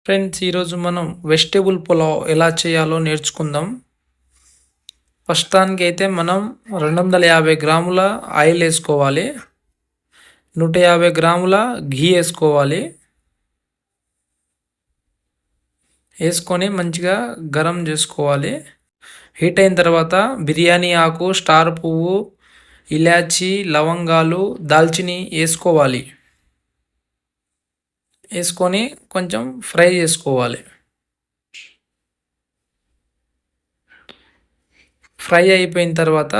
Friends, ఈరోజు మనం vegetable pulao ఎలా చేయాలో నేర్చుకుందాం. ప్రస్తుతానికైతే మనం 250 గ్రాముల ఆయిల్ వేసుకోవాలి. 150 గ్రాముల ఘీ వేసుకోవాలి. వేసుకొని మంచిగా గరం చేసుకోవాలి. హీట్ అయిన తర్వాత బిర్యానీ ఆకు, స్టార్ పువ్వు, ఇలాచి, లవంగాలు, దాల్చిని వేసుకోవాలి. వేసుకొని కొంచెం ఫ్రై చేసుకోవాలి. ఫ్రై అయిపోయిన తర్వాత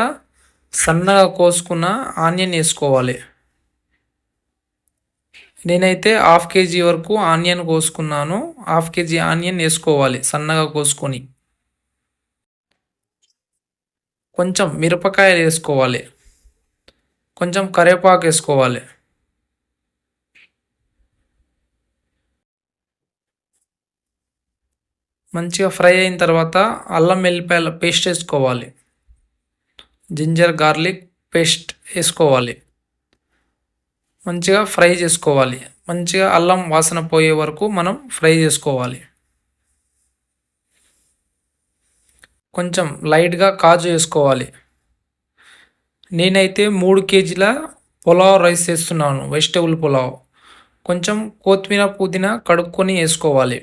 సన్నగా కోసుకున్న ఆనియన్ వేసుకోవాలి. నేనైతే హాఫ్ కేజీ వరకు ఆనియన్ కోసుకున్నాను. హాఫ్ కేజీ ఆనియన్ వేసుకోవాలి సన్నగా కోసుకొని. కొంచెం మిరపకాయలు వేసుకోవాలి. కొంచెం కరివేపాకు వేసుకోవాలి. మంచిగా ఫ్రై అయిన తర్వాత అల్లం వెల్లిపాయల పేస్ట్ వేసుకోవాలి. జింజర్ గార్లిక్ పేస్ట్ వేసుకోవాలి. మంచిగా ఫ్రై చేసుకోవాలి. మంచిగా అల్లం వాసన పోయే వరకు మనం ఫ్రై చేసుకోవాలి. కొంచెం లైట్గా కాజు వేసుకోవాలి. నేనైతే 3 కేజీల పులావ్ రైస్ వేస్తున్నాను, వెజిటేబుల్ పులావ్. కొంచెం కొత్తిమీర, పుదీనా కడుక్కొని వేసుకోవాలి.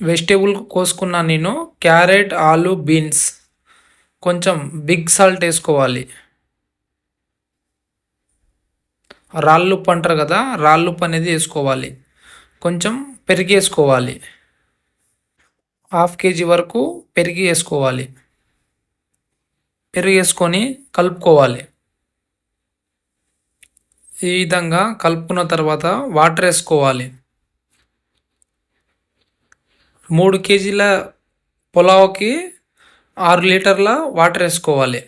వెజిటేబుల్ కోసుకున్నాను నేను, క్యారెట్, ఆలు, బీన్స్. కొంచెం బిగ్ సాల్ట్ వేసుకోవాలి. రాళ్ళుప్పు అంటారు కదా, రాళ్ళుప్పు అనేది వేసుకోవాలి. కొంచెం పెరుగు వేసుకోవాలి. హాఫ్ కేజీ వరకు పెరుగు వేసుకోవాలి. పెరుగు వేసుకొని కలుపుకోవాలి. ఈ విధంగా కలుపుకున్న తర్వాత వాటర్ వేసుకోవాలి. 3 కేజీల పులావ్కి 6 లీటర్ల వాటర్ వేసుకోవాలి.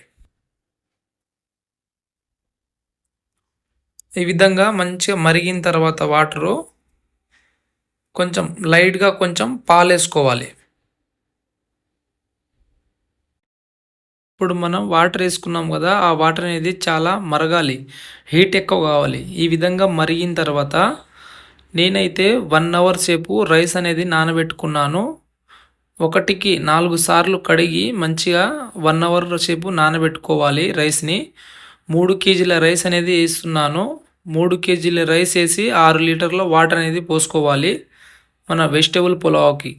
ఈ విధంగా మంచిగా మరిగిన తర్వాత వాటరు కొంచెం లైట్గా కొంచెం పాలు వేసుకోవాలి. ఇప్పుడు మనం వాటర్ వేసుకున్నాం కదా, ఆ వాటర్ అనేది చాలా మరగాలి, హీట్ ఎక్కువ కావాలి. ఈ విధంగా మరిగిన తర్వాత నేనైతే 1 అవర్ సేపు రైస్ అనేది నానబెట్టుకున్నాను. 1కి 4 సార్లు కడిగి మంచిగా 1 అవర్ సేపు నానబెట్టుకోవాలి రైస్ని. 3 కేజీల రైస్ అనేది వేస్తున్నాను. 3 కేజీల రైస్ వేసి 6 లీటర్ల వాటర్ అనేది పోసుకోవాలి మన వెజిటేబుల్ పులావ్కి.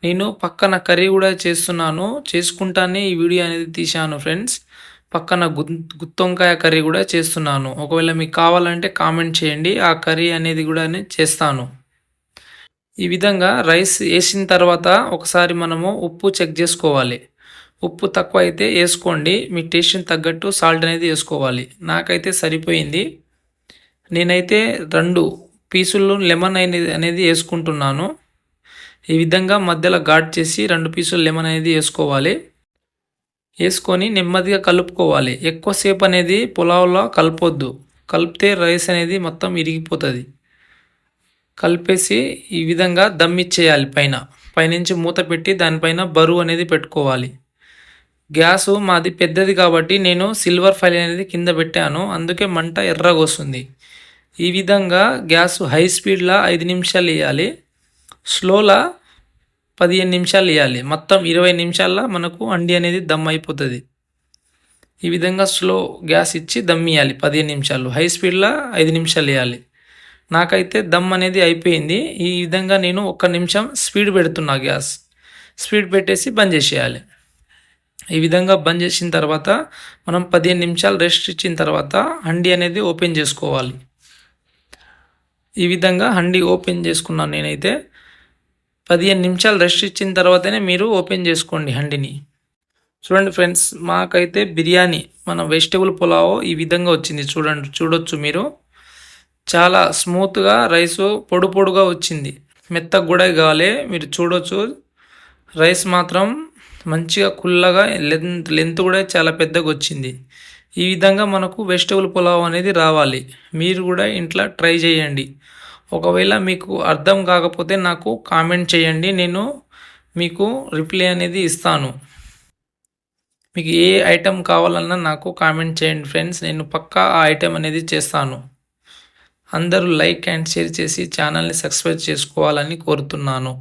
నేను పక్కన కర్రీ కూడా చేస్తున్నాను, చేసుకుంటానే ఈ వీడియో అనేది తీశాను ఫ్రెండ్స్. పక్కన గుత్తొంకాయ కర్రీ కూడా చేస్తున్నాను. ఒకవేళ మీకు కావాలంటే కామెంట్ చేయండి, ఆ కర్రీ అనేది కూడా చేస్తాను. ఈ విధంగా రైస్ వేసిన తర్వాత ఒకసారి మనము ఉప్పు చెక్ చేసుకోవాలి. ఉప్పు తక్కువ అయితే వేసుకోండి, మీ టేస్ట్ని తగ్గట్టు సాల్ట్ అనేది వేసుకోవాలి. నాకైతే సరిపోయింది. నేనైతే 2 పీసులు లెమన్ అనేది వేసుకుంటున్నాను. ఈ విధంగా మధ్యలో ఘాట్ చేసి 2 పీసులు లెమన్ అనేది వేసుకోవాలి. వేసుకొని నెమ్మదిగా కలుపుకోవాలి. ఎక్కువసేపు అనేది పులావ్లో కలపొద్దు, కలిపితే రైస్ అనేది మొత్తం ఇరిగిపోతుంది. కలిపేసి ఈ విధంగా దమ్ ఇచ్చేయాలి. పైనుంచి మూత పెట్టి దానిపైన బరువు అనేది పెట్టుకోవాలి. గ్యాసు మాది పెద్దది కాబట్టి నేను సిల్వర్ ఫైల్ అనేది కింద పెట్టాను, అందుకే మంట ఎర్రగా వస్తుంది. ఈ విధంగా గ్యాసు హై స్పీడ్లో 5 నిమిషాలు వేయాలి, స్లోలా 15 నిమిషాలు వేయాలి. మొత్తం 20 నిమిషాల్లో మనకు అండి అనేది దమ్ అయిపోతుంది. ఈ విధంగా స్లో గ్యాస్ ఇచ్చి దమ్ ఇవ్వాలి 15 నిమిషాలు. హై స్పీడ్లో 5 నిమిషాలు వేయాలి. నాకైతే దమ్ అనేది అయిపోయింది. ఈ విధంగా నేను 1 నిమిషం స్పీడ్ పెడుతున్నా, గ్యాస్ స్పీడ్ పెట్టేసి బంద్ చేసేయాలి. ఈ విధంగా బంద్ చేసిన తర్వాత మనం 15 నిమిషాలు రెస్ట్ ఇచ్చిన తర్వాత హండీ అనేది ఓపెన్ చేసుకోవాలి. ఈ విధంగా హండీ ఓపెన్ చేసుకున్నాను నేనైతే. 15 నిమిషాలు రెస్ట్ ఇచ్చిన తర్వాతనే మీరు ఓపెన్ చేసుకోండి హండీని. చూడండి ఫ్రెండ్స్, మాకైతే బిర్యానీ మన వెజిటేబుల్ పులావ్ ఈ విధంగా వచ్చింది. చూడొచ్చు మీరు. చాలా స్మూత్గా రైసు పొడి పొడిగా వచ్చింది, మెత్తగా కూడా కావాలి. మీరు చూడొచ్చు, రైస్ మాత్రం మంచిగా కుల్లగా, లెంత్ కూడా చాలా పెద్దగా వచ్చింది. ఈ విధంగా మనకు వెజిటేబుల్ పులావ్ అనేది రావాలి. మీరు కూడా ఇంట్లో ట్రై చేయండి. ఒకవేళ మీకు అర్థం కాకపోతే నాకు కామెంట్ చేయండి, నేను మీకు రిప్లై అనేది ఇస్తాను. మీకు ఏ ఐటెం కావాలన్నా నాకు కామెంట్ చేయండి ఫ్రెండ్స్, నేను పక్కా ఆ ఐటెం అనేది చేస్తాను. అందరూ లైక్ అండ్ షేర్ చేసి ఛానల్ని సబ్స్క్రైబ్ చేసుకోవాలని కోరుతున్నాను.